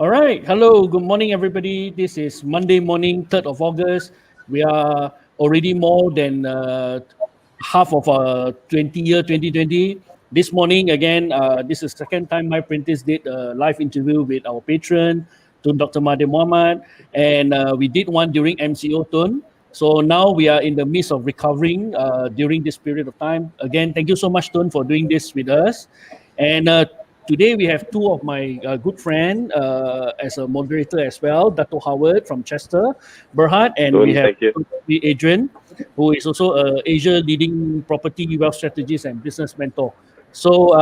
All right. Hello. Good morning, everybody. This is Monday morning, 3rd of August. We are already more than half of 2020. This morning, again, this is the second time my printers did a live interview with our patron, Tun Dr Mahathir Mohamad. And we did one during MCO Tun. So now we are in the midst of recovering during this period of time. Again, thank you so much, Tun, for doing this with us. And today we have two of my good friend as a moderator as well, Dato Howard from Chester, Berhad, and we Tun, have thank you. Adrian, who is also a Asia leading property wealth strategist and business mentor. So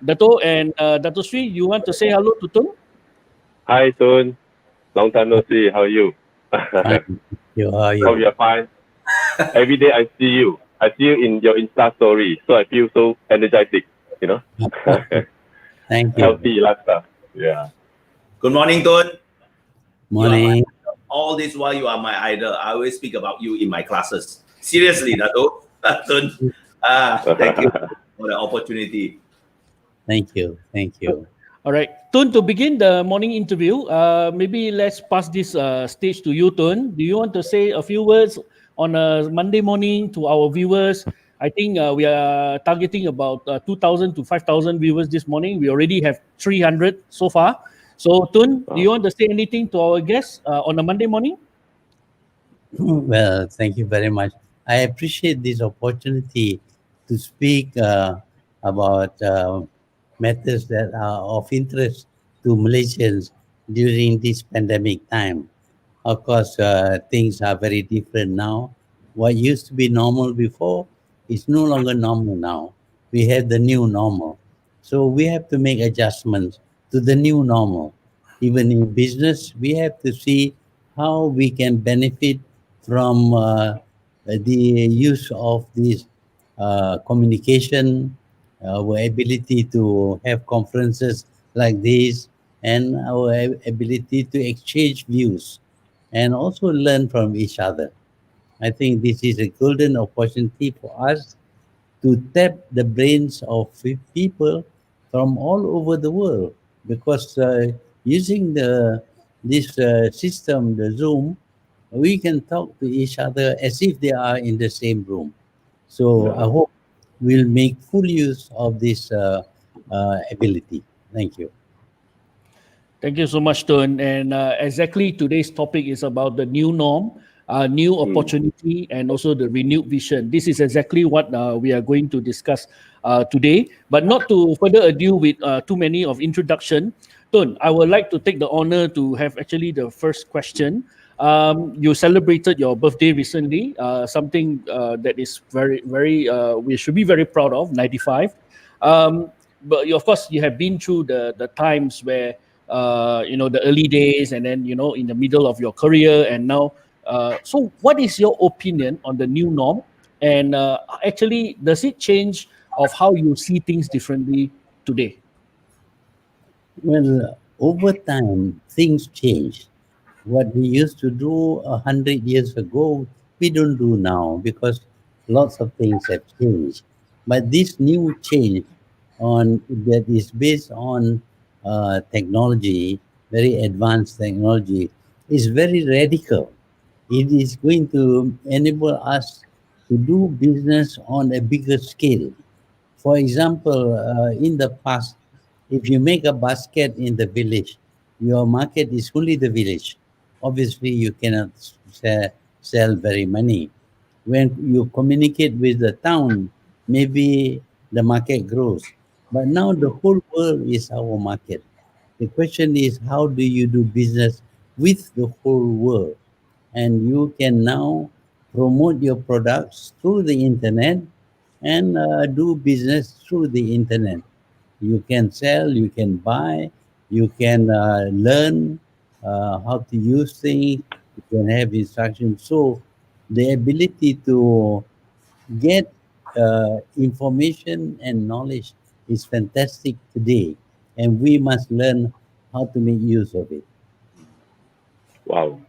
Dato and Dato Sri, you want to say hello to Tun? Hi, Tun. Long time no see. How are you? Fine. You are Hope you? you're fine. Every day I see you. I see you in your Insta story, so I feel so energetic. You know, Thank you. healthy lifestyle. Yeah. Good morning, Tun. Morning. All this while you are my idol. I always speak about you in my classes. Seriously, Dato. Tun. Thank you for the opportunity. Thank you. Thank you. All right, Tun, to begin the morning interview, maybe let's pass this stage to you, Tun. Do you want to say a few words on a Monday morning to our viewers? I think we are targeting about 2,000 to 5,000 viewers this morning. We already have 300 so far. So, Tun, do you want to say anything to our guests on a Monday morning? Well, thank you very much. I appreciate this opportunity to speak about matters that are of interest to Malaysians during this pandemic time. Of course, things are very different now. What used to be normal before is no longer normal now. We have the new normal. So we have to make adjustments to the new normal. Even in business, we have to see how we can benefit from the use of this communication, our ability to have conferences like this, and our ability to exchange views and also learn from each other. I think this is a golden opportunity for us to tap the brains of people from all over the world because using this system, the Zoom, we can talk to each other as if they are in the same room. So I hope we'll make full use of this ability. Thank you. Thank you so much, Tun. And exactly today's topic is about the new norm, new opportunity, and also the renewed vision. This is exactly what we are going to discuss today. But not to further ado with too many of introduction, Tun, I would like to take the honor to have actually the first question. You celebrated your birthday recently, something that is we should be very proud of, 95. But of course, you have been through the times where the early days and then in the middle of your career and now so what is your opinion on the new norm, and actually does it change of how you see things differently today? Well, over time, things change. What we used to do 100 years ago, we don't do now because lots of things have changed. But this new change that is based on technology, very advanced technology, is very radical. It is going to enable us to do business on a bigger scale. For example, in the past, if you make a basket in the village, your market is only the village. Obviously, you cannot sell very many. When you communicate with the town, maybe the market grows. But now the whole world is our market. The question is, how do you do business with the whole world? And you can now promote your products through the internet and do business through the internet. You can sell, you can buy, you can learn how to use things, you can have instructions. So the ability to get information and knowledge is fantastic today, and we must learn how to make use of it. Wow.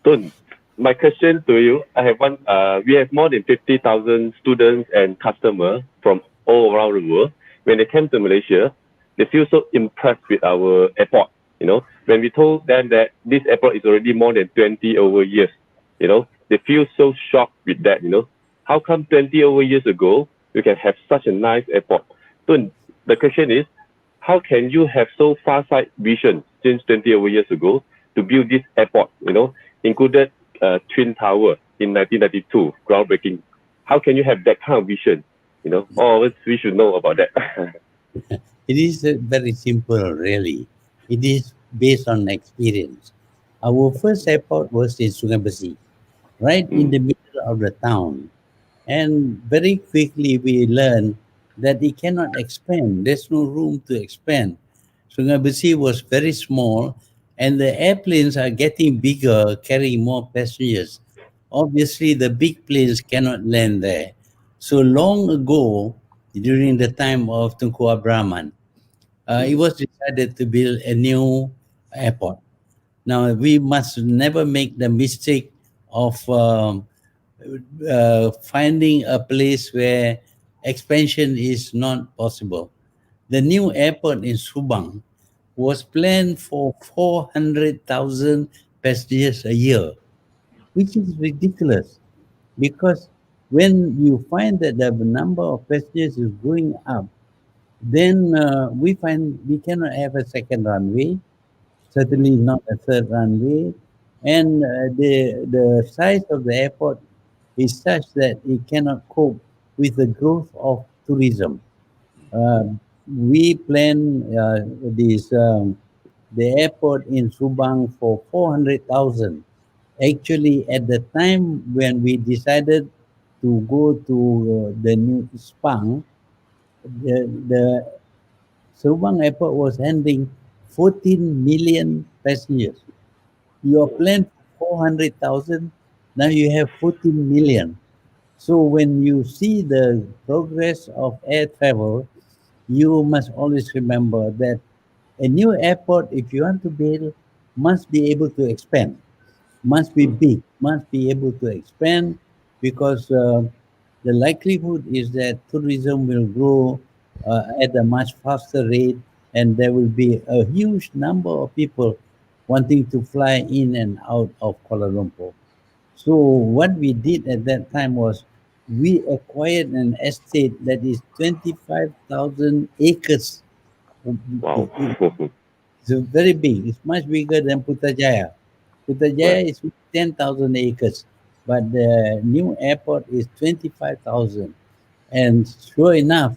Tun, my question to you, I have one. We have more than 50,000 students and customers from all around the world. When they came to Malaysia, they feel so impressed with our airport. When we told them that this airport is already more than 20 over years, they feel so shocked with that. How come 20 over years ago you can have such a nice airport? So the question is, how can you have so far-sight vision since 20 over years ago to build this airport? Included Twin Tower in 1992, groundbreaking. How can you have that kind of vision? All of us, we should know about that. It is very simple, really. It is based on experience. Our first airport was in Sungai Besi, right in the middle of the town. And very quickly we learned that it cannot expand. There's no room to expand. Sungai Besi was very small, and the airplanes are getting bigger, carrying more passengers. Obviously, the big planes cannot land there. So long ago, during the time of Tunku Abraman, it was decided to build a new airport. Now, we must never make the mistake of finding a place where expansion is not possible. The new airport in Subang was planned for 400,000 passengers a year, which is ridiculous because when you find that the number of passengers is going up, then we find we cannot have a second runway, certainly not a third runway, and the size of the airport is such that it cannot cope with the growth of tourism. We plan the airport in Subang for 400,000. Actually, at the time when we decided to go to the new Spang, the Subang airport was handling 14 million passengers. Your plan for 400,000, now you have 14 million. So when you see the progress of air travel, you must always remember that a new airport, if you want to build, must be able to expand, must be big, must be able to expand because the likelihood is that tourism will grow at a much faster rate and there will be a huge number of people wanting to fly in and out of Kuala Lumpur. So what we did at that time was we acquired an estate that is 25,000 acres. Wow. It's very big. It's much bigger than Putrajaya. Putrajaya is 10,000 acres, but the new airport is 25,000. And sure enough,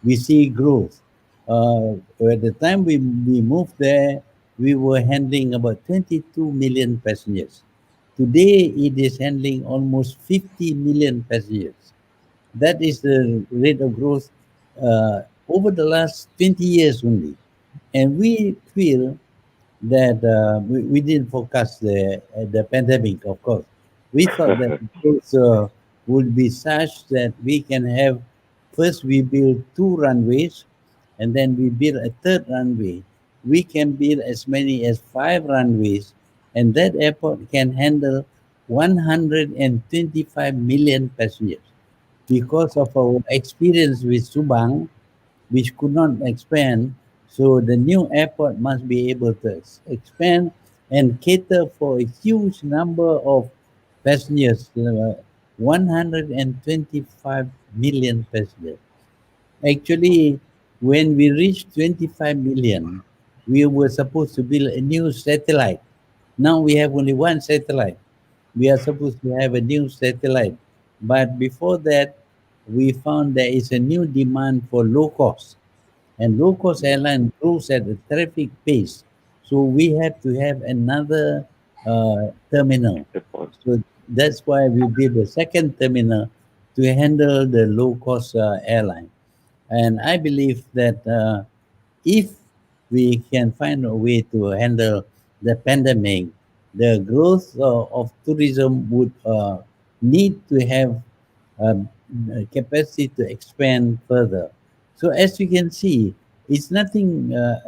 we see growth. At the time we moved there, we were handling about 22 million passengers. Today, it is handling almost 50 million passengers. That is the rate of growth over the last 20 years only. And we feel that we didn't forecast the pandemic, of course. We thought that the growth would be such that we can have first we build 2 runways and then we build a third runway. We can build as many as 5 runways, and that airport can handle 125 million passengers. Because of our experience with Subang, which could not expand, so the new airport must be able to expand and cater for a huge number of passengers, 125 million passengers. Actually, when we reached 25 million, we were supposed to build a new satellite. Now we have only one satellite. We are supposed to have a new satellite. But before that, we found there is a new demand for low cost. And low cost airline grows at a terrific pace. So we have to have another terminal. So that's why we built a second terminal to handle the low cost airline. And I believe that if we can find a way to handle the pandemic, the growth of tourism would need to have capacity to expand further. So as you can see, it's nothing. I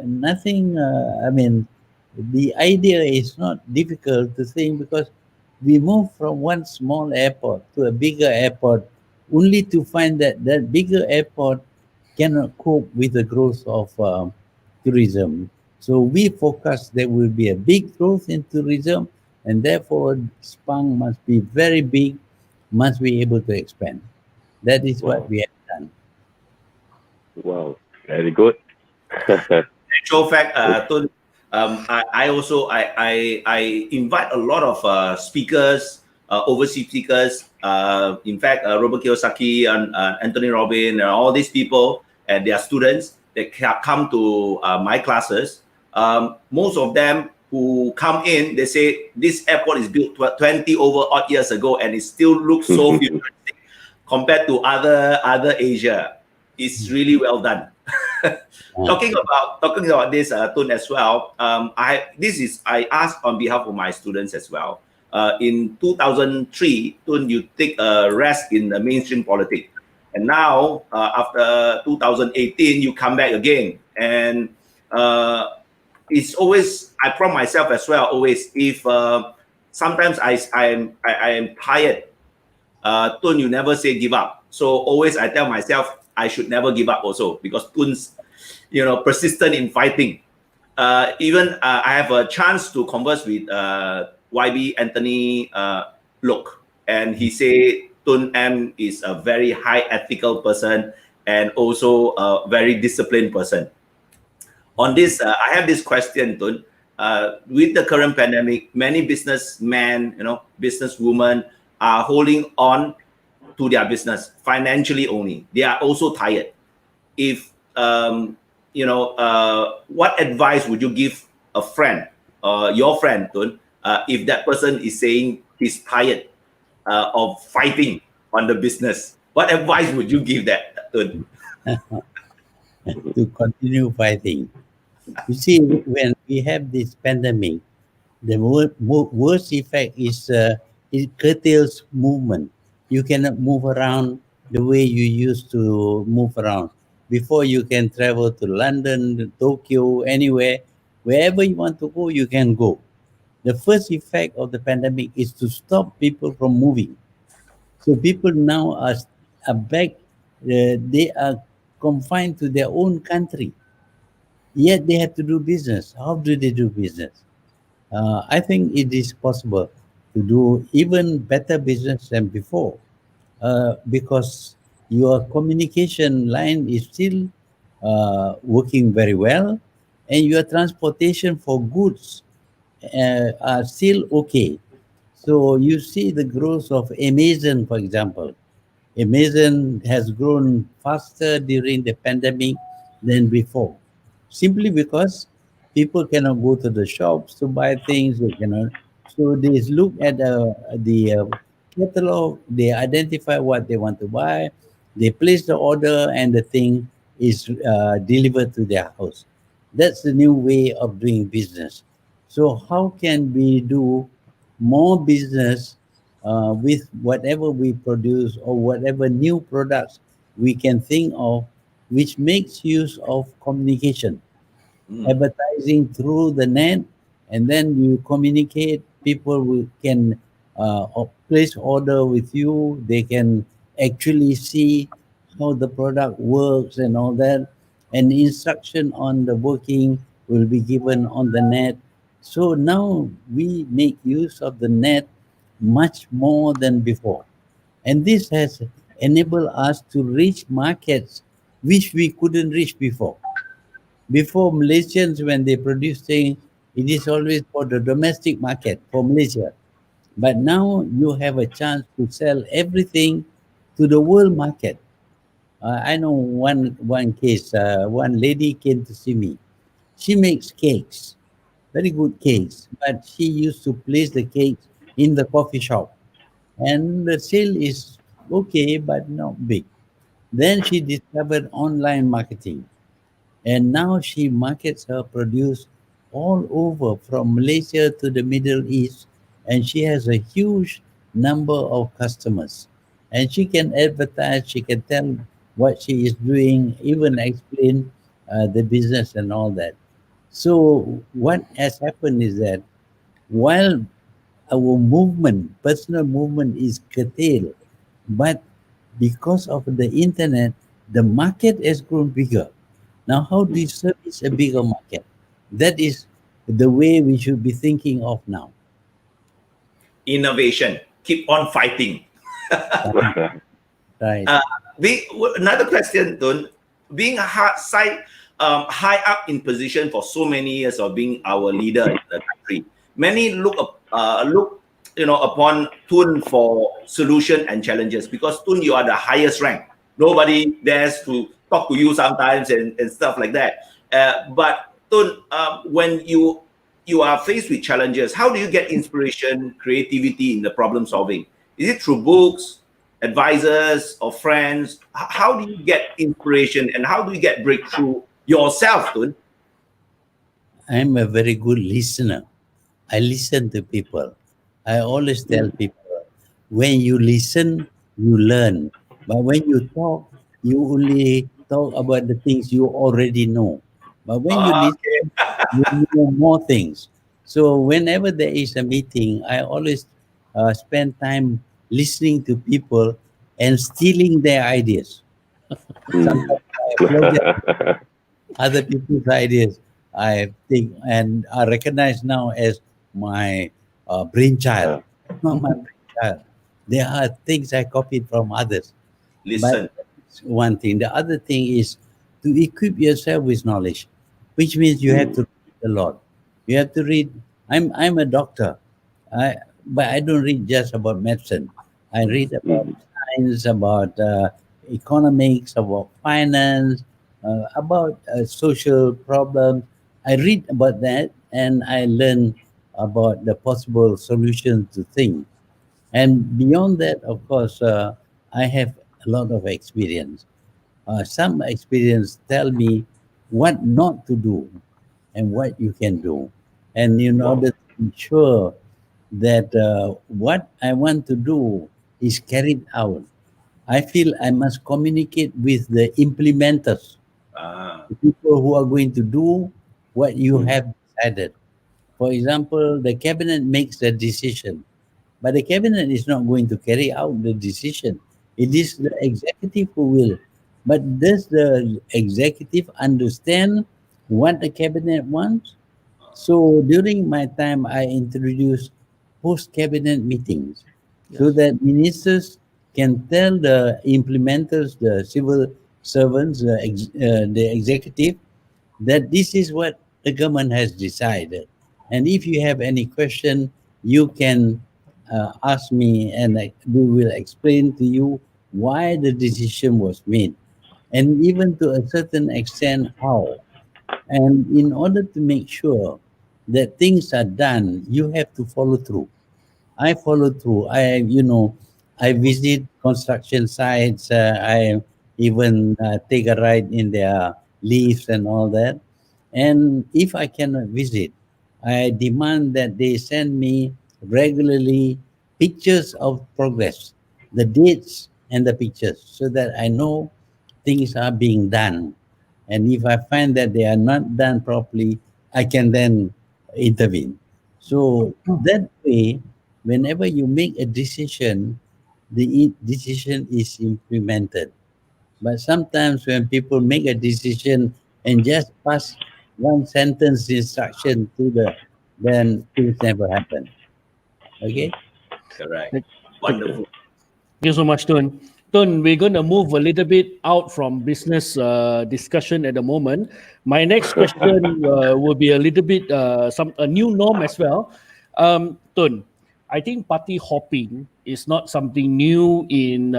mean, the idea is not difficult to think because we move from one small airport to a bigger airport, only to find that that bigger airport cannot cope with the growth of tourism. So we focus there will be a big growth in tourism, and therefore Spang must be very big, must be able to expand. That is what Wow. we have done. Wow. Very good. Actual fact, Tun, I also I invite a lot of speakers, overseas speakers. In fact, Robert Kiyosaki and Anthony Robbins and all these people and their students that come to my classes. Most of them who come in, they say this airport is built 20 over odd years ago and it still looks so futuristic compared to other Asia. It's really well done. Talking about this, Tun, as well. I asked on behalf of my students as well. In 2003, Tun, you take a rest in the mainstream politics, and now after 2018, you come back again. And it's always I prompt myself as well. Always, if sometimes I am tired, Tun, you never say give up. So always I tell myself I should never give up also because Tun's persistent in fighting. Even I have a chance to converse with YB Anthony Look, and he say Tun M is a very high ethical person and also a very disciplined person. On this, I have this question, Tun. With the current pandemic, many businessmen, businesswomen are holding on to their business financially only. They are also tired. If what advice would you give a friend, your friend, Tun, if that person is saying he's tired of fighting on the business? What advice would you give that, Tun? To continue fighting. You see, when we have this pandemic, the worst effect is it curtails movement. You cannot move around the way you used to move around. Before you can travel to London, Tokyo, anywhere, wherever you want to go, you can go. The first effect of the pandemic is to stop people from moving. So people now are back, they are confined to their own country, yet they have to do business. How do they do business? I think it is possible to do even better business than before because your communication line is still working very well and your transportation for goods are still okay. So you see the growth of Amazon, for example. Amazon has grown faster during the pandemic than before, simply because people cannot go to the shops to buy things. They cannot. So they look at the catalog, they identify what they want to buy, they place the order, and the thing is delivered to their house. That's the new way of doing business. So how can we do more business with whatever we produce or whatever new products we can think of, which makes use of communication, advertising through the net, and then you communicate. People can place order with you. They can actually see how the product works and all that. And instruction on the working will be given on the net. So now we make use of the net much more than before. And this has enabled us to reach markets which we couldn't reach before. Before, Malaysians, when they produce things, it is always for the domestic market, for Malaysia. But now you have a chance to sell everything to the world market. I know one case, one lady came to see me. She makes cakes, very good cakes, but she used to place the cakes in the coffee shop. And the sale is okay, but not big. Then she discovered online marketing. And now she markets her produce all over from Malaysia to the Middle East. And she has a huge number of customers. And she can advertise, she can tell what she is doing, even explain the business and all that. So, what has happened is that while our movement, personal movement is curtailed, but because of the internet, the market has grown bigger. Now, how do you service a bigger market? That is the way we should be thinking of now. Innovation. Keep on fighting. Right. Another question, Tun. Being high up in position for so many years of being our leader in the country, many look upon Tun for solution and challenges, because Tun, you are the highest rank. Nobody dares to talk to you sometimes and stuff like that. But Tun, when you are faced with challenges, how do you get inspiration, creativity in the problem solving? Is it through books, advisors, or friends? How do you get inspiration and how do you get breakthrough yourself, Tun? I'm a very good listener. I listen to people. I always tell people, when you listen, you learn. But when you talk, you only talk about the things you already know. But when you listen, you know more things. So whenever there is a meeting, I always spend time listening to people and stealing their ideas. Sometimes I apologize other people's ideas. I think and are recognized now as my brainchild. Not my brainchild. There are things I copied from others. Listen. But that's one thing. The other thing is to equip yourself with knowledge, which means you have to read a lot. You have to read. I'm a doctor, but I don't read just about medicine. I read about science, about economics, about finance, about social problems. I read about that, and I learn about the possible solutions to things. And beyond that, of course, I have a lot of experience. Some experience tell me what not to do and what you can do. And in order to ensure that what I want to do is carried out, I feel I must communicate with the implementers, the people who are going to do what you have decided. For example, the cabinet makes a decision, but the cabinet is not going to carry out the decision. It is the executive who will. But does the executive understand what the cabinet wants? So during my time, I introduced post-cabinet meetings so Yes. that ministers can tell the implementers, the civil servants, the executive, that this is what the government has decided. And if you have any question, you can ask me, and we will explain to you why the decision was made, and even to a certain extent how. And in order to make sure that things are done, you have to follow through. I follow through. I visit construction sites. I even take a ride in their lifts and all that. And if I cannot visit, I demand that they send me regularly pictures of progress, the dates and the pictures, so that I know things are being done. And if I find that they are not done properly, I can then intervene. So that way, whenever you make a decision, the decision is implemented. But sometimes when people make a decision and just pass one sentence instruction to then things never happen. Okay? Correct. Thank Wonderful. you so much, Tun. Tun, we're going to move a little bit out from business discussion at the moment. My next question will be a little bit a new norm as well. Tun, I think party hopping is not something new in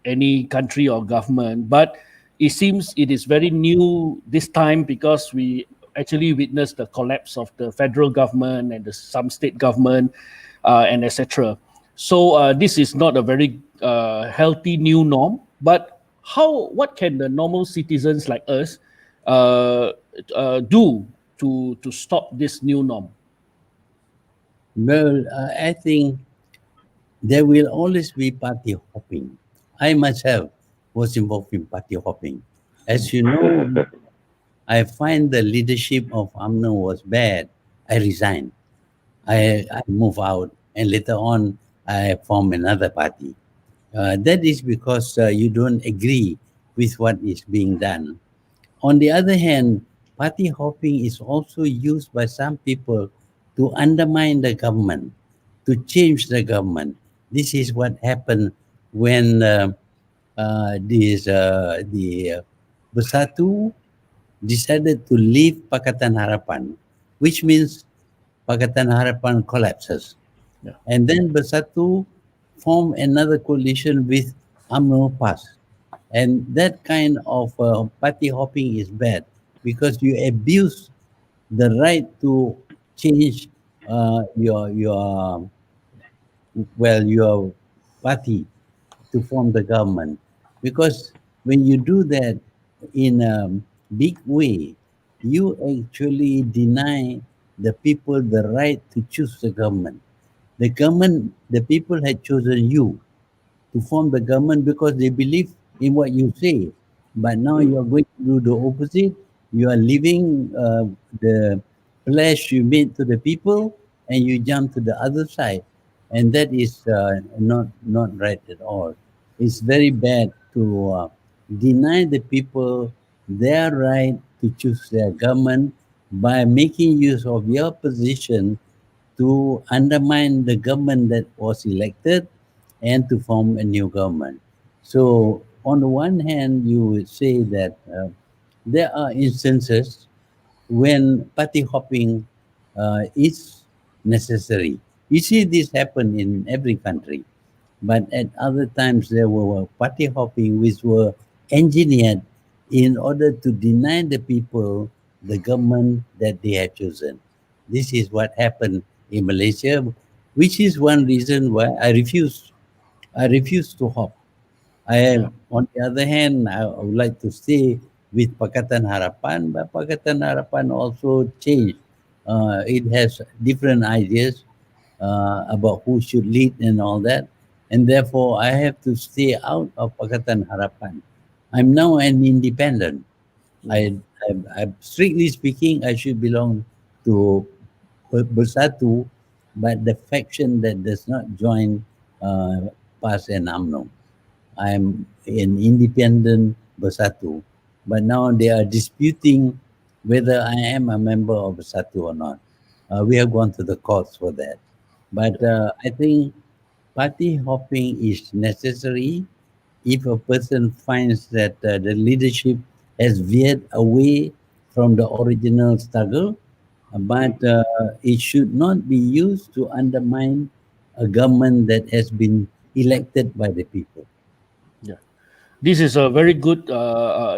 any country or government, but it seems it is very new this time because we actually witnessed the collapse of the federal government and some state government and etc. So this is not a very healthy new norm. But what can the normal citizens like us uh, do to stop this new norm? Well, I think there will always be party hopping. I myself was involved in party hopping. As you know, I find the leadership of UMNO was bad. I resigned. I move out, and later on, I form another party. That is because you don't agree with what is being done. On the other hand, party hopping is also used by some people to undermine the government, to change the government. This is what happened when the Bersatu decided to leave Pakatan Harapan, which means Pakatan Harapan collapses. Yeah. And then Bersatu formed another coalition with UMNO PAS. And that kind of party hopping is bad because you abuse the right to change your party to form the government. Because when you do that in a big way, you actually deny the people the right to choose the government. The people had chosen you to form the government because they believe in what you say. But now you are going to do the opposite. You are leaving the pledge you made to the people, and you jump to the other side, and that is not right at all. It's very bad to deny the people their right to choose their government by making use of your position to undermine the government that was elected and to form a new government. So, on the one hand, you would say that there are instances when party hopping is necessary. You see this happen in every country, but at other times there were party hopping which were engineered in order to deny the people the government that they had chosen. This is what happened in Malaysia, which is one reason why I refuse to hop. Yeah. On the other hand, I would like to stay with Pakatan Harapan, but Pakatan Harapan also changed. It has different ideas about who should lead and all that, and therefore I have to stay out of Pakatan Harapan. I'm now an independent. I strictly speaking, I should belong to Bersatu, but the faction that does not join PAS and UMNO. I'm an independent Bersatu, but now they are disputing whether I am a member of Bersatu or not. We have gone to the courts for that. But I think party hopping is necessary if a person finds that the leadership has veered away from the original struggle, but it should not be used to undermine a government that has been elected by the people. Yeah. This is a very good,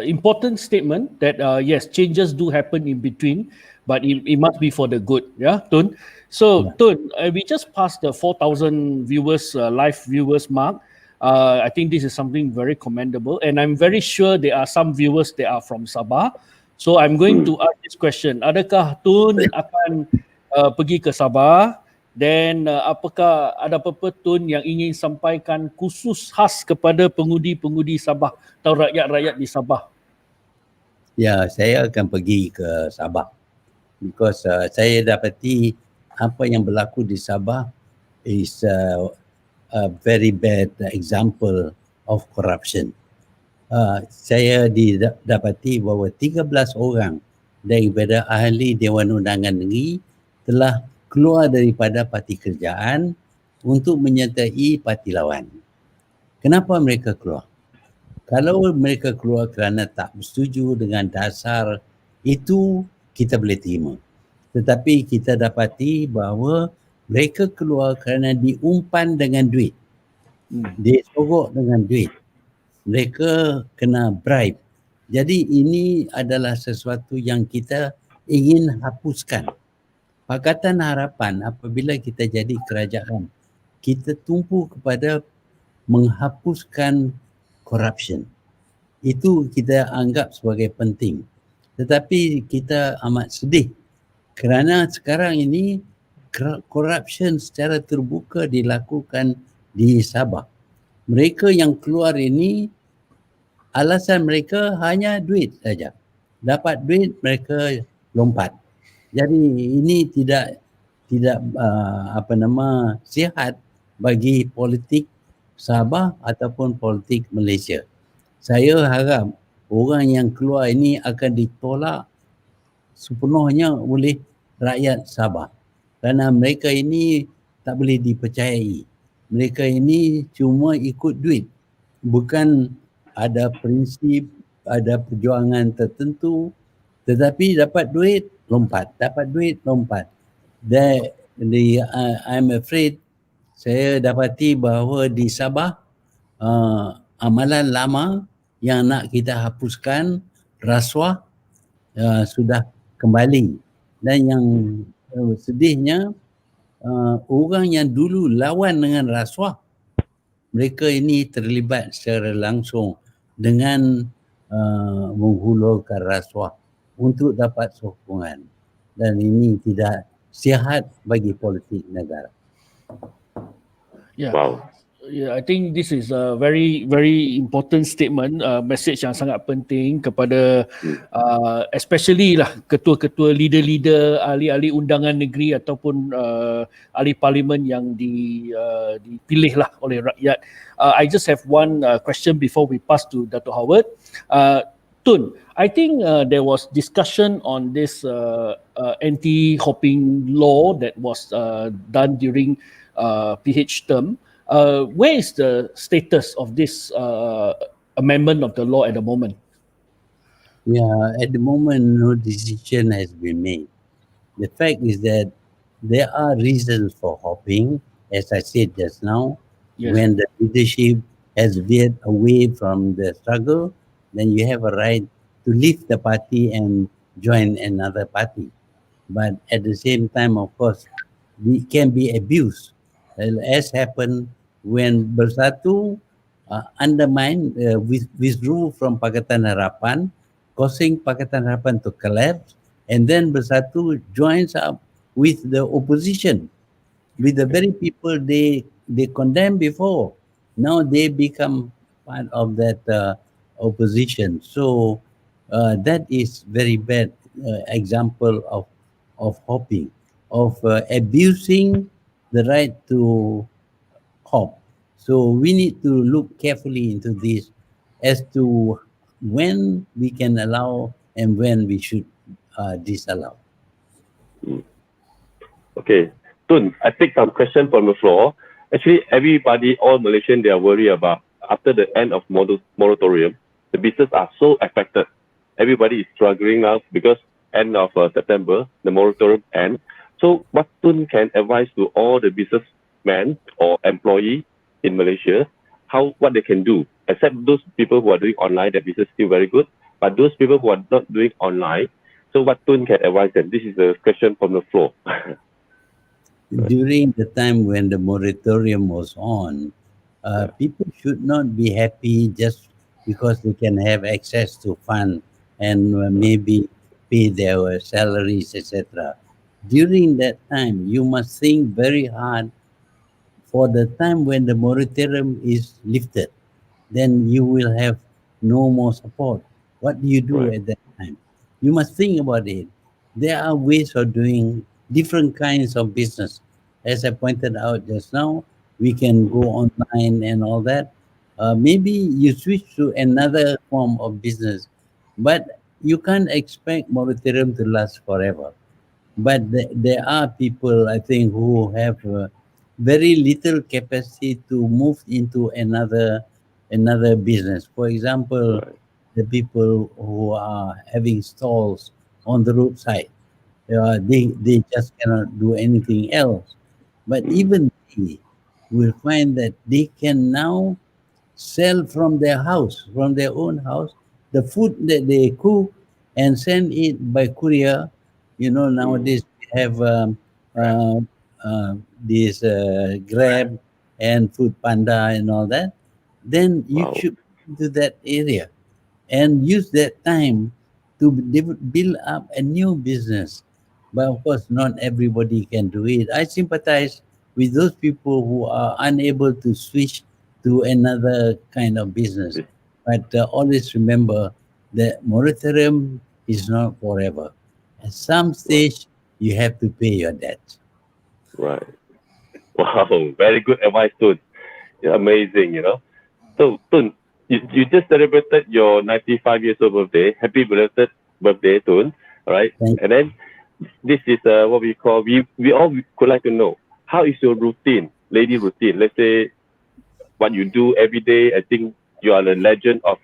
important statement that yes, changes do happen in between, but it must be for the good. Yeah, Tun. So, Yeah. Tun, we just passed the 4,000 viewers, live viewers mark. I think this is something very commendable, and I'm very sure there are some viewers that are from Sabah. So, I'm going to ask this question: adakah Tun akan pergi ke Sabah? Dan apakah ada apa-apa Tun yang ingin sampaikan khusus khas kepada pengundi-pengundi Sabah atau rakyat-rakyat di Sabah? Ya, saya akan pergi ke Sabah because saya dapati apa yang berlaku di Sabah is a very bad example of corruption. Saya didapati bahawa 13 orang daripada ahli Dewan Undangan Negeri telah keluar daripada parti kerajaan untuk menyertai parti lawan. Kenapa mereka keluar? Kalau mereka keluar kerana tak bersetuju dengan dasar, itu kita boleh terima. Tetapi kita dapati bahawa mereka keluar kerana diumpan dengan duit. Disogok dengan duit. Mereka kena bribe. Jadi ini adalah sesuatu yang kita ingin hapuskan. Pakatan Harapan apabila kita jadi kerajaan, kita tumpu kepada menghapuskan corruption. Itu kita anggap sebagai penting. Tetapi kita amat sedih kerana sekarang ini corruption secara terbuka dilakukan di Sabah. Mereka yang keluar ini alasan mereka hanya duit saja. Dapat duit mereka lompat. Jadi ini tidak sihat bagi politik Sabah ataupun politik Malaysia. Saya harap orang yang keluar ini akan ditolak sepenuhnya oleh rakyat Sabah. Kerana mereka ini tak boleh dipercayai. Mereka ini cuma ikut duit. Bukan ada prinsip, ada perjuangan tertentu, tetapi dapat duit, lompat. Dapat duit, lompat. I'm afraid saya dapati bahawa di Sabah amalan lama yang nak kita hapuskan, rasuah, sudah kembali. Dan yang sedihnya, orang yang dulu lawan dengan rasuah, mereka ini terlibat secara langsung dengan menghulurkan rasuah untuk dapat sokongan. Dan ini tidak sihat bagi politik negara. Yeah. Wow. Yeah, I think this is a very, very important statement, message yang sangat penting kepada especially lah ketua-ketua, leader-leader, ahli-ahli undangan negeri ataupun ahli parlimen yang dipilih lah oleh rakyat. I just have one question before we pass to Dato' Howard. Tun, I think there was discussion on this anti-hopping law that was done during PH term. Where is the status of this amendment of the law at the moment? Yeah, at the moment, no decision has been made. The fact is that there are reasons for hopping, as I said just now. Yes. When the leadership has veered away from the struggle, then you have a right to leave the party and join another party. But at the same time, of course, it can be abused, as happened when Bersatu withdrew from Pakatan Harapan, causing Pakatan Harapan to collapse, and then Bersatu joins up with the opposition, with the very people they condemned before. Now they become part of that opposition. So that is very bad example of hopping, of abusing the right to hop. So we need to look carefully into this as to when we can allow and when we should disallow. Okay, Tun, I take some question from the floor. Actually, everybody, all Malaysian, they are worried about after the end of moratorium, the business are so affected. Everybody is struggling now because end of September, the moratorium ends. So what Tun can advise to all the businessmen or employee in Malaysia, what they can do, except those people who are doing online, their business is still very good, but those people who are not doing online, so what Tun can advise them? This is a question from the floor. During the time when the moratorium was on, people should not be happy just because they can have access to fund and maybe pay their salaries, etc. During that time, you must think very hard for the time when the moratorium is lifted. Then you will have no more support. What do you do at that time? You must think about it. There are ways of doing different kinds of business. As I pointed out just now, we can go online and all that. Maybe you switch to another form of business, but you can't expect moratorium to last forever. But there are people, I think, who have very little capacity to move into another business. For example, the people who are having stalls on the roadside, they just cannot do anything else. But even they will find that they can now sell from their house, from their own house, the food that they cook and send it by courier. You know, nowadays we have this Grab and Food Panda and all that. Then you should go to that area and use that time to build up a new business. But of course, not everybody can do it. I sympathize with those people who are unable to switch to another kind of business. But always remember that moratorium is not forever. At some stage, you have to pay your debt. Right. Wow, very good advice, Tun. Yeah, amazing, you know. So, Tun, you just celebrated your 95 years old birthday. Happy belated birthday, Tun. All right, Thank and then this is what we call, we all could like to know, how is your routine, lady routine? Let's say what you do every day. I think you are the legend of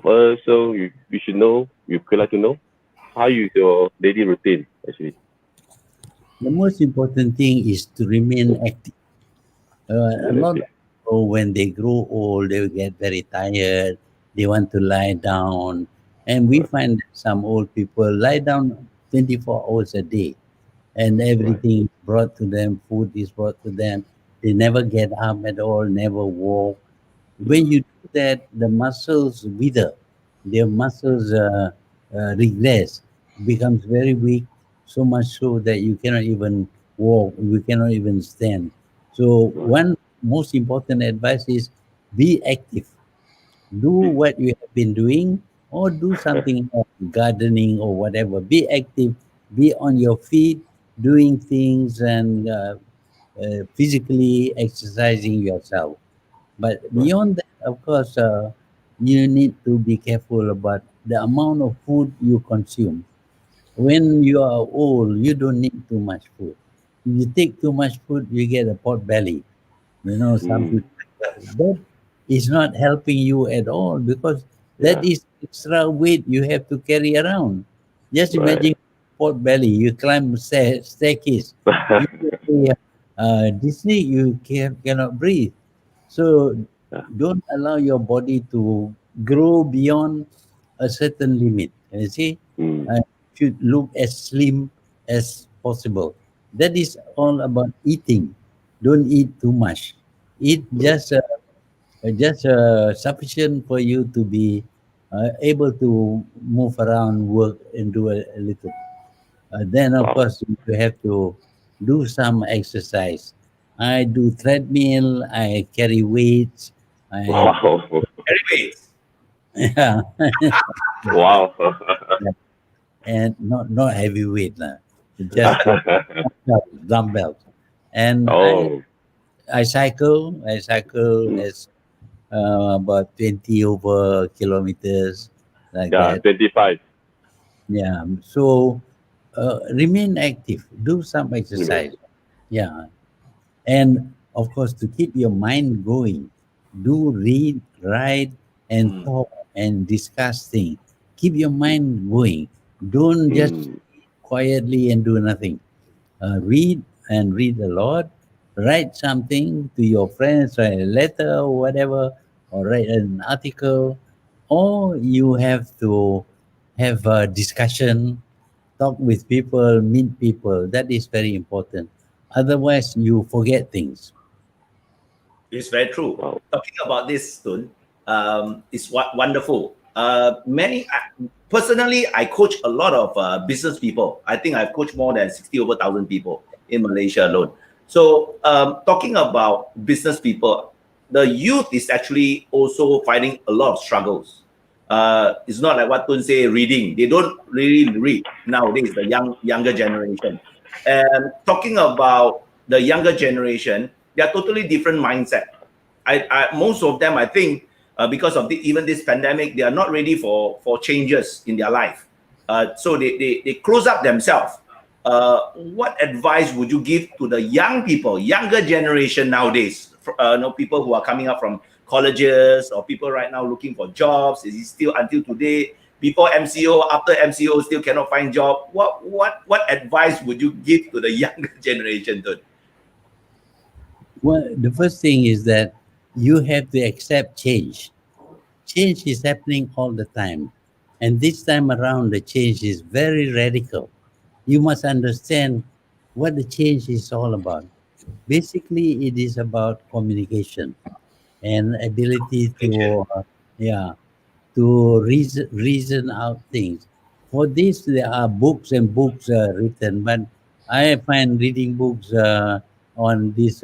us, so you should know. You could like to know how is your daily routine actually. The most important thing is to remain active. A lot of Active. people, when they grow old, they get very tired. They want to lie down. And we Right. find that some old people lie down 24 hours a day, and Right. everything is brought to them, food is brought to them. They never get up at all, never walk. When you do that, the muscles wither, their muscles regress, becomes very weak, so much so that you cannot even walk, you cannot even stand. So Right. one most important advice is be active. Do what you have been doing, or do something else, gardening or whatever. Be active, be on your feet, doing things, and physically exercising yourself. But Right. beyond that, of course, you need to be careful about the amount of food you consume. When you are old, you don't need too much food. If you take too much food, you get a pot belly. Some Mm. people, that is not helping you at all, because that Yeah. is extra weight you have to carry around. Just Right. imagine pot belly, you climb staircase, you Disney, you cannot breathe. So Yeah. don't allow your body to grow beyond a certain limit. You see, Mm. should look as slim as possible. That is all about eating. Don't eat too much. Eat Mm. just sufficient for you to be able to move around, work, and do a little. Then, of Wow. course, you have to do some exercise. I do treadmill. I carry weights. I Wow. Anyways, yeah, Wow. and not heavy weight lah. Just dumbbells. And Oh. I cycle. I cycle Mm. as about 20 over kilometers, like Yeah. that. 25. Yeah. So remain active. Do some Maybe. exercise. Yeah. And of course, to keep your mind going, do read, write, and mm, talk and discuss things. Keep your mind going. Don't just Mm. quietly and do nothing. Read and read a lot. Write something to your friends, write a letter or whatever, or write an article. Or you have to have a discussion, talk with people, meet people. That is very important. Otherwise, you forget things. it's very true. Wow. Talking about this, Tun, is wonderful. Personally, I coach a lot of business people. I think I've coached more than 60 over thousand people in Malaysia alone. So, talking about business people, the youth is actually also finding a lot of struggles. It's not like what Tun say, reading. They don't really read nowadays, the younger generation. And talking about the younger generation, they are totally different mindset. Most of them, I think, because of even this pandemic, they are not ready for changes in their life. So they close up themselves. What advice would you give to the young people, younger generation nowadays? People who are coming up from colleges, or people right now looking for jobs. Is it still until today? Before MCO, after MCO, still cannot find job. What advice would you give to the younger generation, Tun? Well, the first thing is that you have to accept change. Change is happening all the time. And this time around, the change is very radical. You must understand what the change is all about. Basically, it is about communication and ability to, yeah, to reason out things. For this, there are books and books written, but I find reading books on these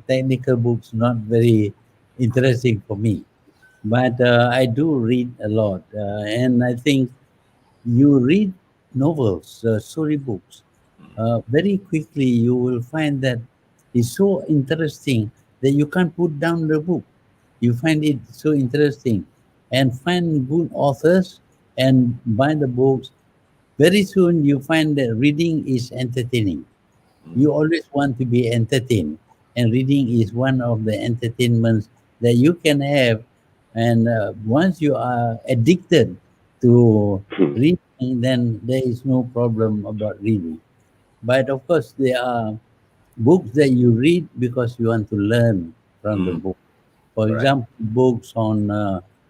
technical books not very interesting for me. But I do read a lot, and I think you read novels, storybooks, very quickly you will find that it's so interesting that you can't put down the book. You find it so interesting, and find good authors and buy the books. Very soon you find that reading is entertaining. You always want to be entertained, and reading is one of the entertainments that you can have. And once you are addicted to reading, then there is no problem about reading. But of course, there are books that you read because you want to learn from the book. For Correct. example, books on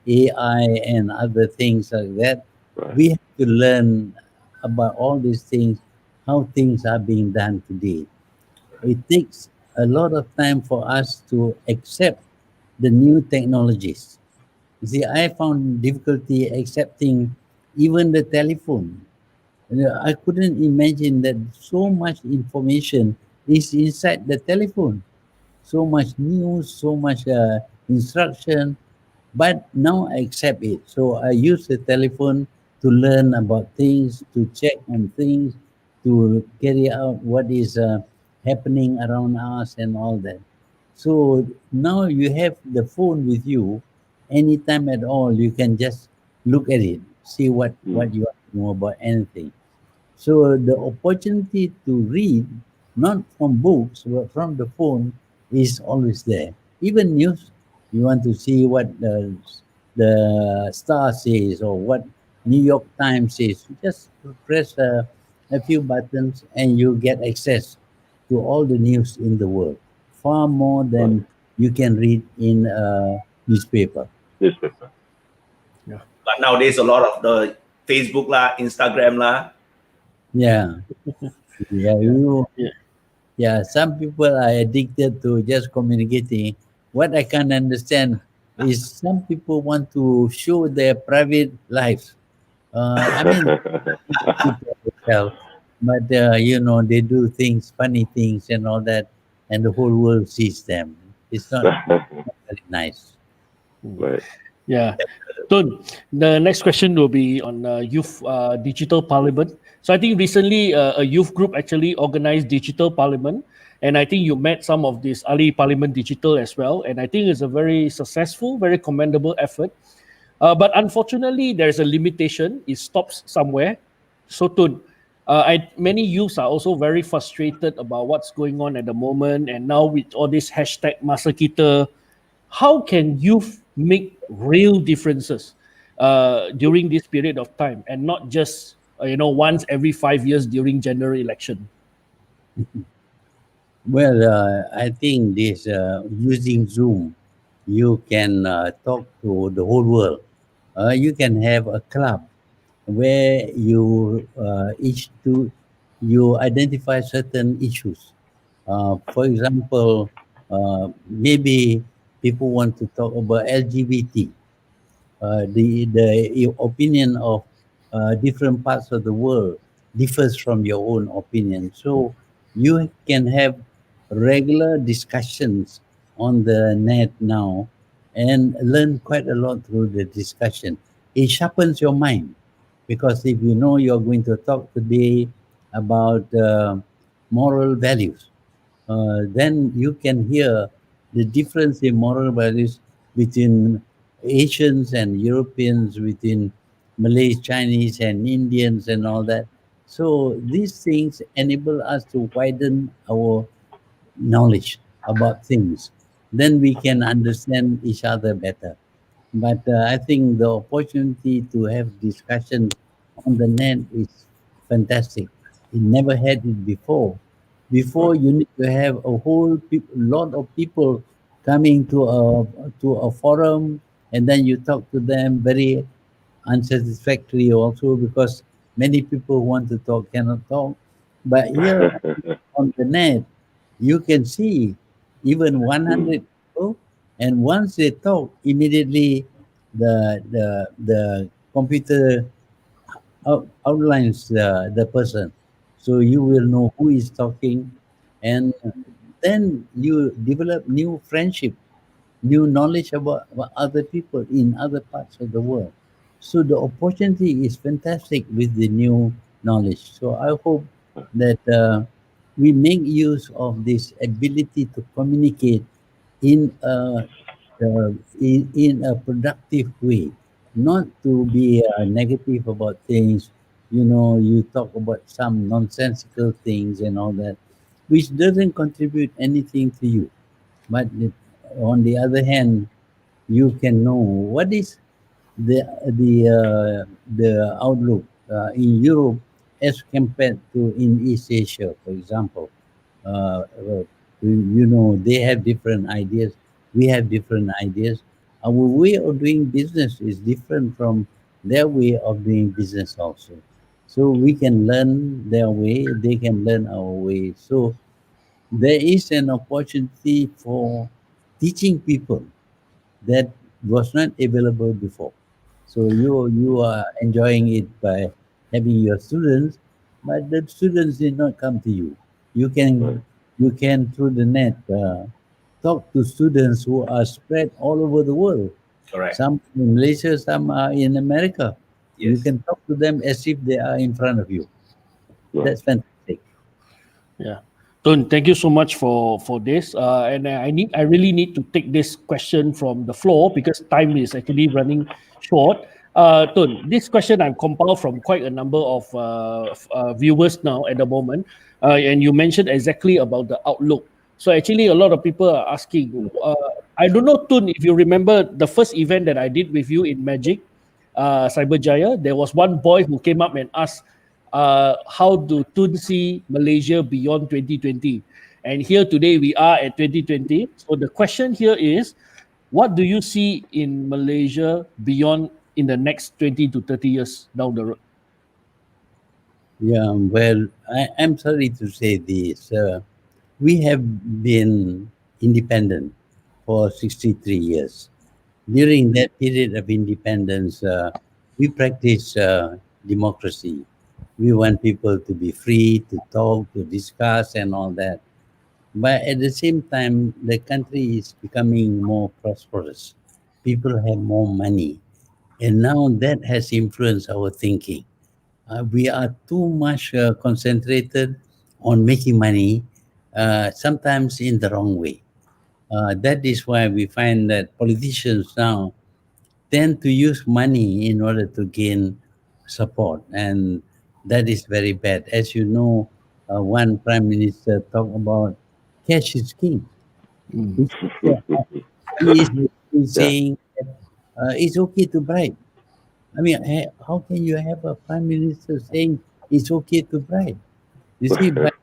AI and other things like that. Right. We have to learn about all these things, how things are being done today. It takes a lot of time for us to accept the new technologies. You see, I found difficulty accepting even the telephone. I couldn't imagine that so much information is inside the telephone, so much news, so much instruction. But now I accept it. So I use the telephone to learn about things, to check on things, to carry out what is happening around us and all that. So now you have the phone with you anytime at all. You can just look at it, see what you want to know about anything. So the opportunity to read, not from books, but from the phone, is always there. Even news, you want to see what the Star says or what New York Times says. You just press a few buttons and you get access to all the news in the world, far more Right. than you can read in a newspaper. Newspaper. But nowadays, a lot of the Facebook lah, Instagram lah. Yeah, yeah, you Yeah. Yeah, some people are addicted to just communicating. What I can't understand is some people want to show their private lives. I mean, keep to themselves, but they do things, funny things, and all that, and the whole world sees them. It's not very nice. Right. Yeah. Tun, the next question will be on youth digital parliament. So I think recently a youth group actually organized digital parliament, and I think you met some of this Ali Parliament Digital as well. And I think it's a very successful, very commendable effort. But unfortunately, there's a limitation. It stops somewhere. So Tun, many youths are also very frustrated about what's going on at the moment, and now with all this hashtag masa kita, how can youth make real differences during this period of time and not just once every 5 years during general election? Well, I think this using Zoom, you can talk to the whole world. You can have a club where you identify certain issues. For example, maybe people want to talk about LGBT. The opinion of different parts of the world differs from your own opinion. So you can have regular discussions on the net now and learn quite a lot through the discussion. It sharpens your mind because if you know you're going to talk today about moral values, then you can hear the difference in moral values between Asians and Europeans, between Malays, Chinese, and Indians, and all that. So these things enable us to widen our knowledge about things. Then we can understand each other better. But I think the opportunity to have discussion on the net is fantastic. It never had it before. Before you need to have a whole lot of people coming to a forum, and then you talk to them very unsatisfactory also because many people want to talk cannot talk. But here on the net, you can see even 100 people, and once they talk, immediately the computer outlines the person, so you will know who is talking, and then you develop new friendship, new knowledge about other people in other parts of the world. So the opportunity is fantastic with the new knowledge. So I hope that we make use of this ability to communicate in a in a productive way, not to be negative about things. You talk about some nonsensical things and all that, which doesn't contribute anything to you. But on the other hand, you can know what is the outlook in Europe as compared to in East Asia, for example. They have different ideas. We have different ideas. Our way of doing business is different from their way of doing business also. So we can learn their way, they can learn our way. So there is an opportunity for teaching people that was not available before. So you are enjoying it by having your students, but the students did not come to you. You Right. can you can through the net talk to students who are spread all over the world. Correct. Some in Malaysia, some are in America. You Yes. can talk to them as if they are in front of you. Right. That's fantastic. Yeah. Tun, thank you so much for this. And I really need to take this question from the floor because time is actually running short. Tun, this question I've compiled from quite a number of viewers now at the moment, and you mentioned exactly about the outlook. So actually, a lot of people are asking. I don't know, Tun, if you remember the first event that I did with you in Magic, Cyberjaya. There was one boy who came up and asked, how do Tun see Malaysia beyond 2020? And here today we are at 2020. So the question here is, what do you see in Malaysia beyond in the next 20 to 30 years down the road? Yeah, well, I'm sorry to say this. We have been independent for 63 years. During that period of independence, we practice democracy. We want people to be free to talk, to discuss, and all that. But at the same time, the country is becoming more prosperous. People have more money. And now that has influenced our thinking. We are too much concentrated on making money, sometimes in the wrong way. That is why we find that politicians now tend to use money in order to gain support, and that is very bad. As you know, one prime minister talked about cash is king. Mm. He, said, he is he's Yeah. saying that, it's okay to bribe. I mean, how can you have a prime minister saying it's okay to bribe? You see, but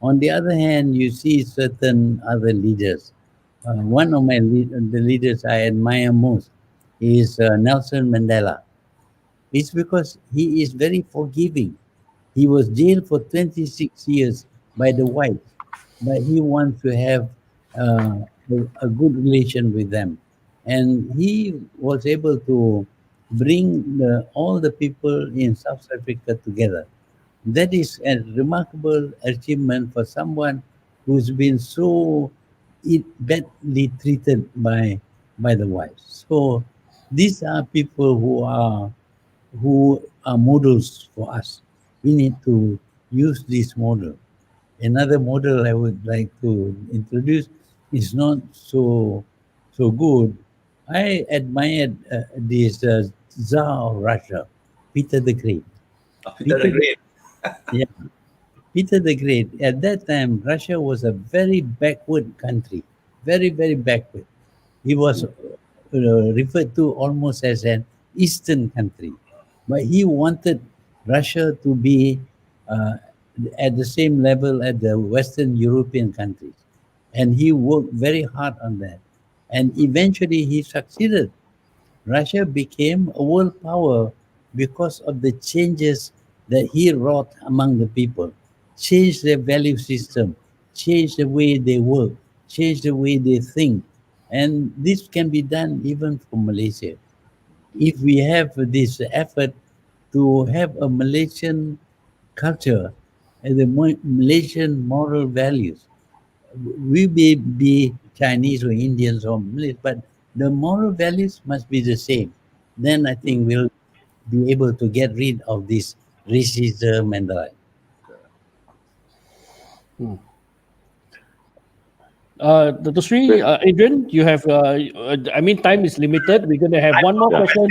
on the other hand, you see certain other leaders. One of the leaders I admire most is Nelson Mandela. It's because he is very forgiving. He was jailed for 26 years by the whites, but he wants to have a good relation with them. And he was able to bring all the people in South Africa together. That is a remarkable achievement for someone who's been so badly treated by the whites. So these are people who are models for us. We need to use this model. Another model I would like to introduce is not so good. I admired this Tsar of Russia, Peter the Great. Peter the Peter, Great. yeah, Peter the Great. At that time, Russia was a very backward country, very very backward. He was referred to almost as an Eastern country, but he wanted Russia to be uh, at the same level as the Western European countries, and he worked very hard on that, and eventually he succeeded. Russia became a world power because of the changes that he wrought among the people, changed their value system, changed the way they work, changed the way they think. And this can be done even for Malaysia. If we have this effort to have a Malaysian culture and the Malaysian moral values, we may be Chinese or Indians or Malays, but the moral values must be the same. Then I think we'll be able to get rid of this racism and the like. Mm. Dr. Sri, Adrian, you have, I mean, time is limited. We're going to have one more Yeah. question.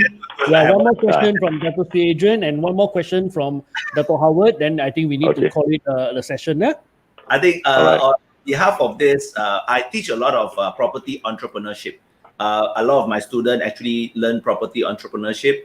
Yeah, one more question from Dr. Sri Adrian and one more question from Dr. Howard. Then I think we need to Okay. call it the session. Yeah? I think Alright. on behalf of this, I teach a lot of property entrepreneurship. A lot of my students actually learn property entrepreneurship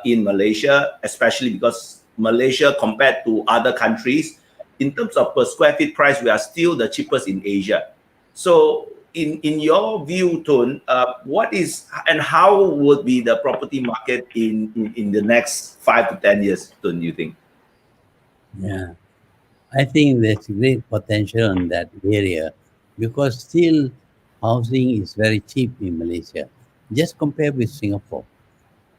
in Malaysia, especially because Malaysia, compared to other countries, in terms of per square feet price, we are still the cheapest in Asia. So, in your view, Tun, what is and how would be the property market in the next 5 to 10 years, Tun, you think? Yeah, I think there's great potential in that area because still housing is very cheap in Malaysia. Just compare with Singapore.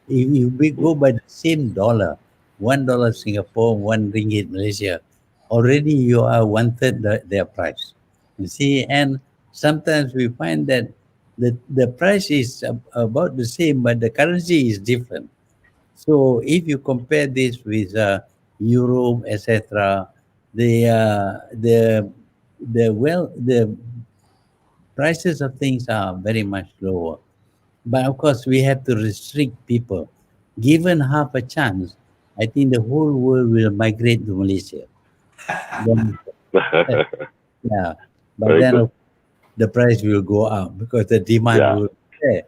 If we go by the same dollar, $1 Singapore, RM1 Malaysia, already you are one third their price. You see, and sometimes we find that the price is about the same, but the currency is different. So if you compare this with Europe, etc., the the prices of things are very much lower. But of course, we have to restrict people. Given half a chance, I think the whole world will migrate to Malaysia. Then, yeah, but Very then good. the price will go up because the demand Yeah. will be there.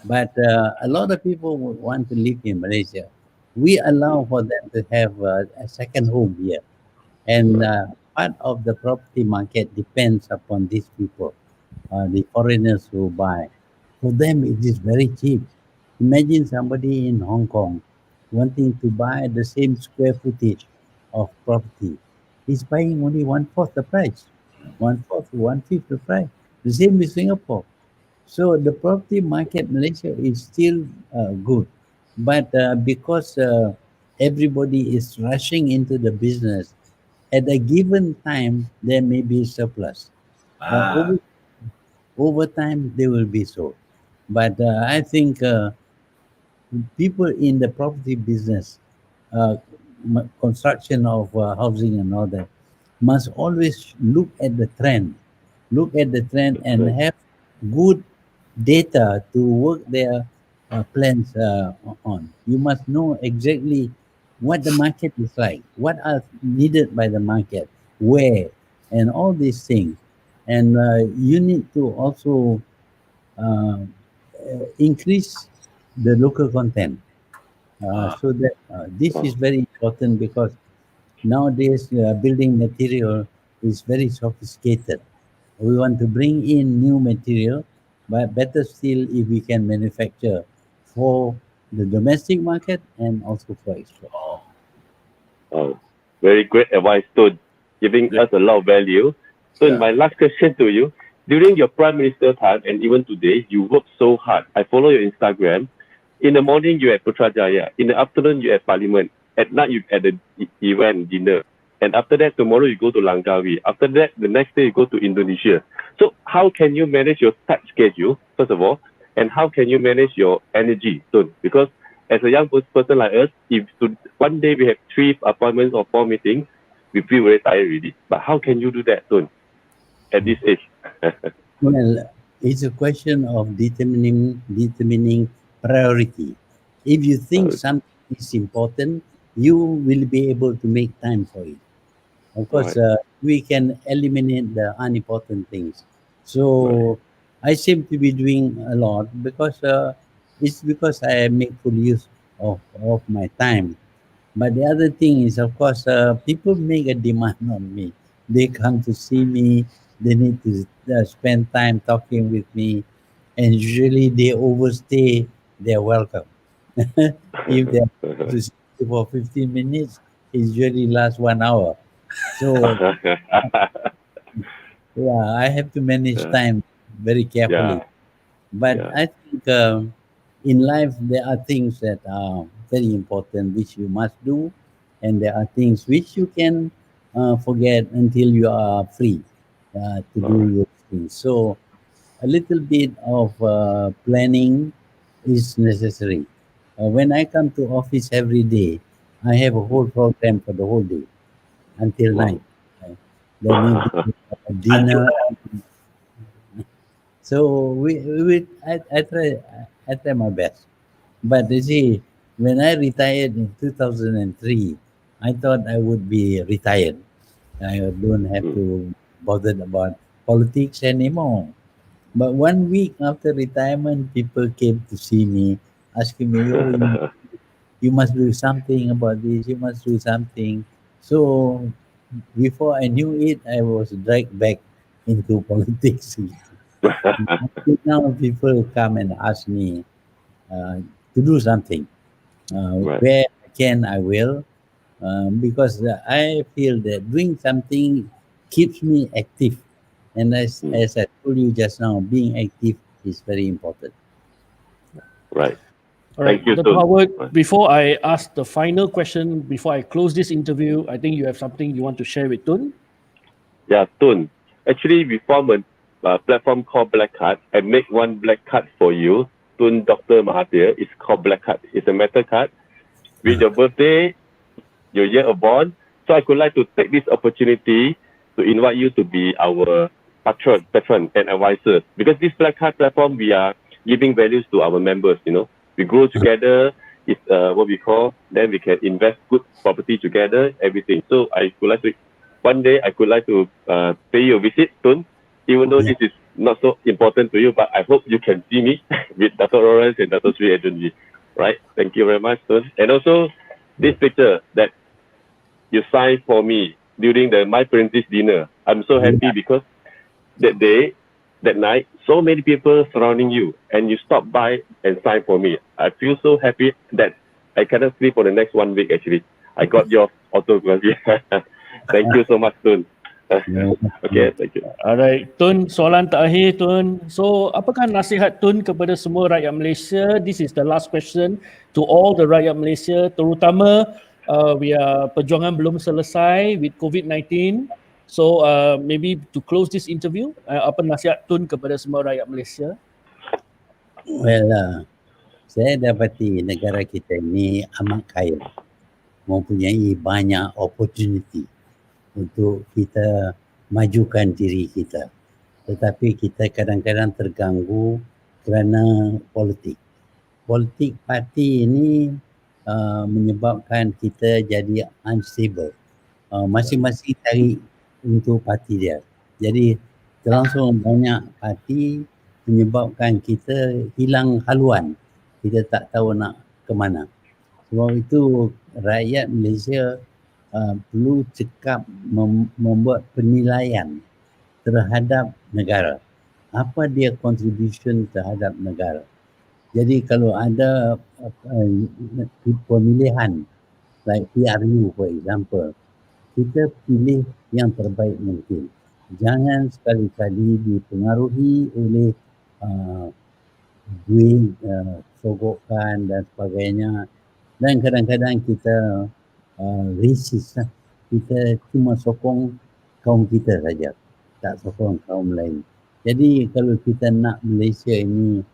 But a lot of people would want to live in Malaysia. We allow for them to have a second home here. And part of the property market depends upon these people, the foreigners who buy. For them, it is very cheap. Imagine somebody in Hong Kong wanting to buy the same square footage of property. He's buying only one fourth the price, one fourth, one fifth the price. The same with Singapore. So the property market Malaysia is still good, but because everybody is rushing into the business, at a given time there may be surplus. Ah, Over time they will be sold. But I think people in the property business, uh, construction of housing and all that, must always look at the trend That's and right. have good data to work their plans on. You must know exactly what the market is like, what are needed by the market, where, and all these things. And you need to also uh, increase the local content. So that this is Wow. very important because nowadays building material is very sophisticated. We want to bring in new material, but better still if we can manufacture for the domestic market and also for export. Wow. Very great advice, Tun, giving us a lot of value. So, yeah. my last question to you: during your prime minister time and even today, you work so hard. I follow your Instagram. In the morning, you at Putrajaya. In the afternoon, you at Parliament. At night, you at the event dinner. And after that, tomorrow you go to Langkawi. After that, the next day you go to Indonesia. So, how can you manage your tight schedule, first of all, and how can you manage your energy, Tun? Because as a young person like us, if one day we have 3 appointments or 4 meetings, we feel very tired already. But how can you do that, Tun, at this age? Well, it's a question of determining priority. If you think something is important, you will be able to make time for it. Of course, Right. we can eliminate the unimportant things. Right. So I seem to be doing a lot because it's because I make full use of my time. But the other thing is, of course, people make a demand on me. They come to see me. They need to spend time talking with me, and usually they overstay their welcome. If they are to see you for 15 minutes, it usually lasts 1 hour. So yeah, I have to manage yeah. time very carefully. Yeah. But Yeah. I think in life there are things that are very important which you must do, and there are things which you can forget until you are free to All right. do those things. So a little bit of planning is necessary. When I come to office every day, I have a whole program for the whole day until night. Wow. Uh, there may be a Until dinner. So I try my best. But you see, when I retired in 2003, I thought I would be retired. I don't have Mm. to bother about politics anymore. But 1 week after retirement, people came to see me, asking me, "Oh, you must do something about this. You must do something." So before I knew it, I was dragged back into politics. Until now, people come and ask me to do something. Right. Where I can, I will, because I feel that doing something keeps me active. And Mm. as I told you just now, being active is very important. Right. All right, Thank you, Dr. Tun. Howard, Right. before I ask the final question, before I close this interview, I think you have something you want to share with Tun. Yeah, Tun. Actually, we form a platform called Black Card. I make one black card for you. Tun Dr Mahathir. It's called Black Card. It's a metal card with your birthday, your year of born. So I would like to take this opportunity to invite you to be our patron and advisor. Because this Black Card platform, we are giving values to our members. We grow together. It's what we call. Then we can invest good property together. Everything. So I would like to. One day I would like to pay you a visit, Tun. Even though Yeah. this is not so important to you, but I hope you can see me with Dr. Lawrence and Dr. Sri Agenji. Right? Thank you very much, Tun. And also this picture that you signed for me during the My Princess dinner. I'm so happy because that day, that night, so many people surrounding you, and you stopped by and signed for me. I feel so happy that I cannot sleep for the next 1 week. Actually, I got your autograph. Thank you so much, Tun. No, Okay, thank you. Alright, Tun, soalan terakhir Tun. So, apakah nasihat Tun kepada semua rakyat Malaysia? This is the last question to all the rakyat Malaysia, terutama perjuangan belum selesai with COVID-19. So, maybe to close this interview, apa nasihat Tun kepada semua rakyat Malaysia? well, saya dapati negara kita ini amat kaya, mempunyai banyak opportunity untuk kita majukan diri kita. Tetapi kita kadang-kadang terganggu kerana politik. Politik parti ini menyebabkan kita jadi unstable. Masing-masing cari untuk parti dia. Jadi terlangsung banyak parti menyebabkan kita hilang haluan. Kita tak tahu nak ke mana. Sebab itu rakyat Malaysia perlu cekap membuat penilaian terhadap negara. Apa dia contribution terhadap negara. Jadi kalau ada pemilihan like PRU for example, kita pilih yang terbaik mungkin. Jangan sekali-kali dipengaruhi oleh duit, sogokan dan sebagainya. Dan kadang-kadang kita racist lah. Kita cuma sokong kaum kita saja, tak sokong kaum lain. Jadi kalau kita nak Malaysia ini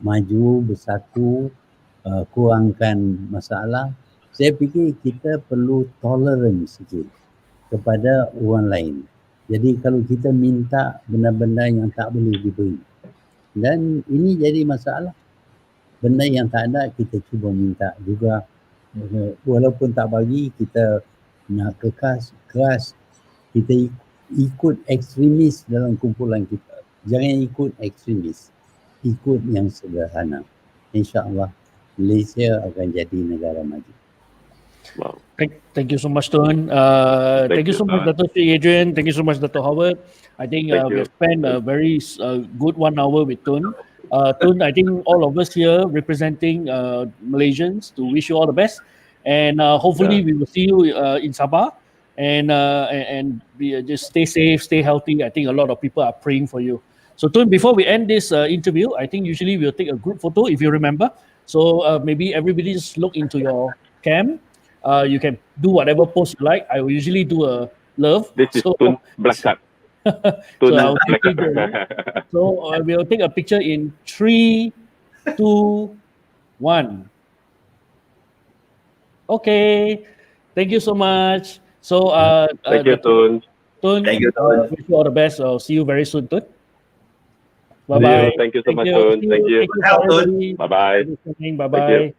maju, bersatu, kurangkan masalah, saya fikir kita perlu tolerance sikit kepada orang lain. Jadi kalau kita minta benda-benda yang tak boleh diberi, dan ini jadi masalah. Benda yang tak ada kita cuba minta juga. Walaupun tak bagi, kita nak keras, kita ikut ekstremis dalam kumpulan kita. Jangan ikut ekstremis, ikut yang sederhana. InsyaAllah Malaysia akan jadi negara maju. Wow. Thank you so much, Tun. Thank you so much, Dr. Sri Adrian. Thank you so much, Dr. Howard. I think Thank we you. have spent a very good 1 hour with Tun. Tun, I think all of us here representing Malaysians to wish you all the best. And hopefully we will see you in Sabah. And just stay safe, stay healthy. I think a lot of people are praying for you. So Tun, before we end this interview, I think usually we'll take a group photo if you remember. So maybe everybody just look into your cam. You can do whatever pose you like. I will usually do a love. This is Tun Black Card. So I'll quickly do it. So we'll take a picture in 3, 2, 1. Okay. Thank you so much. So Thank you, Tun. Tun, Thank you, Tun. wish you all the best. I'll see you very soon, Tun. Bye bye. Thank you so much, Tun. Thank you. Thank you for everybody. Bye bye. Bye bye.